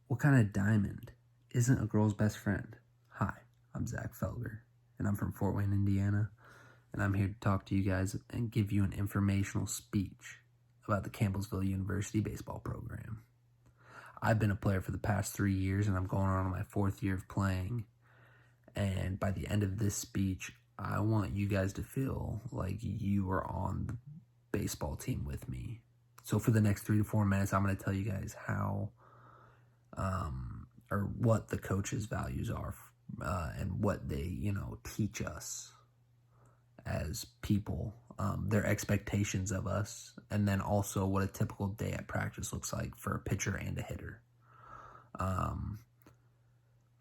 What kind of diamond isn't a girl's best friend? Hi, I'm Zach Felger, and I'm from Fort Wayne, Indiana, and I'm here to talk to you guys and give you an informational speech about the Campbellsville University baseball program. I've been a player for the past 3 years, and I'm going on my 4th year of playing, and by the end of this speech, I want you guys to feel like you are on the baseball team with me. So for the next 3 to 4 minutes, I'm going to tell you guys how or what the coaches' values are and what they, teach us as people, their expectations of us, and then also what a typical day at practice looks like for a pitcher and a hitter.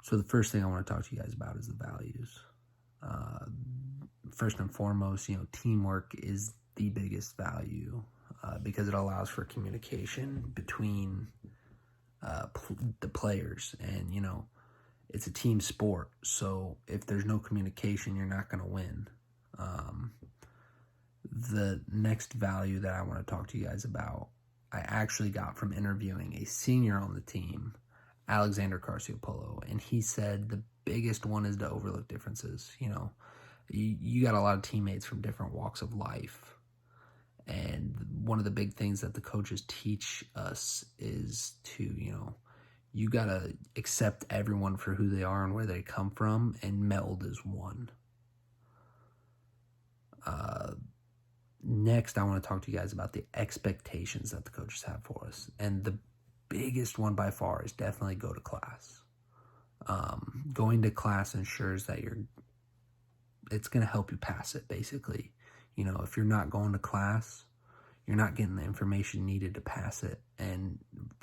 So the first thing I want to talk to you guys about is the values. First and foremost, teamwork is the biggest value because it allows for communication between the players, and it's a team sport, so if there's no communication, you're not going to win. The next value that I want to talk to you guys about, I actually got from interviewing a senior on the team, Alexander Carciopolo, and he said the biggest one is to overlook differences. You got a lot of teammates from different walks of life, and one of the big things that the coaches teach us is to, you got to accept everyone for who they are and where they come from and meld as one. Next, I want to talk to you guys about the expectations that the coaches have for us. And the biggest one by far is definitely go to class. Going to class ensures that it's going to help you pass it, basically. If you're not going to class, you're not getting the information needed to pass it. And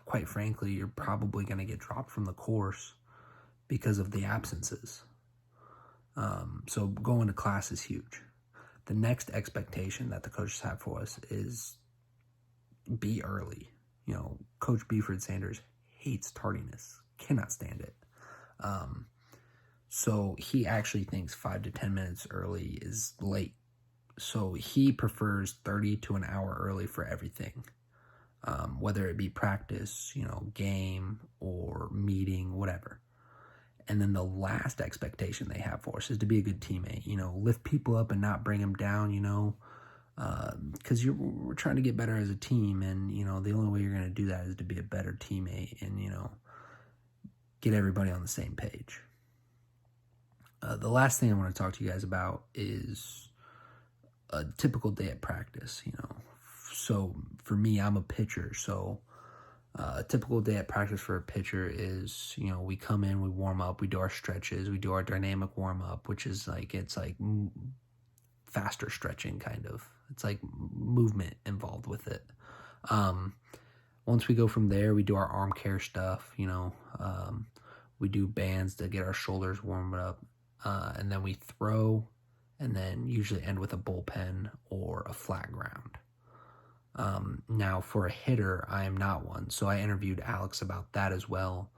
quite frankly, you're probably going to get dropped from the course because of the absences. So going to class is huge. The next expectation that the coaches have for us is be early. Coach Buford Sanders hates tardiness, cannot stand it. So he actually thinks 5 to 10 minutes early is late. So he prefers 30 to an hour early for everything, whether it be practice, game or meeting, whatever. And then the last expectation they have for us is to be a good teammate, lift people up and not bring them down, because we're trying to get better as a team. And, the only way you're going to do that is to be a better teammate and, get everybody on the same page. The last thing I want to talk to you guys about is a typical day at practice. So for me, I'm a pitcher, so a typical day at practice for a pitcher is, we come in, we warm up, we do our stretches, we do our dynamic warm up, which is it's faster stretching, kind of. It's like movement involved with it. Once we go from there, we do our arm care stuff, we do bands to get our shoulders warmed up, and then we throw, and then usually end with a bullpen or a flat ground. Now for a hitter, I am not one. So I interviewed Alex about that as well.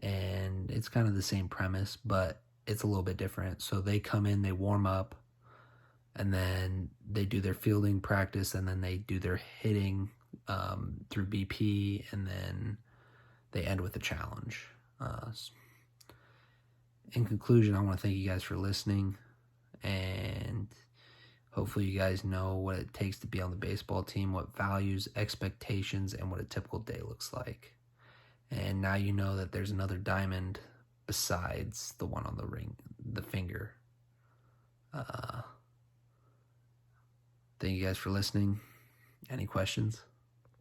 And it's kind of the same premise, but it's a little bit different. So they come in, they warm up, and then they do their fielding practice, and then they do their hitting through BP, and then they end with a challenge. In conclusion, I want to thank you guys for listening, and hopefully you guys know what it takes to be on the baseball team, what values, expectations, and what a typical day looks like. And now you know that there's another diamond besides the one on the ring, the finger. Thank you guys for listening. Any questions?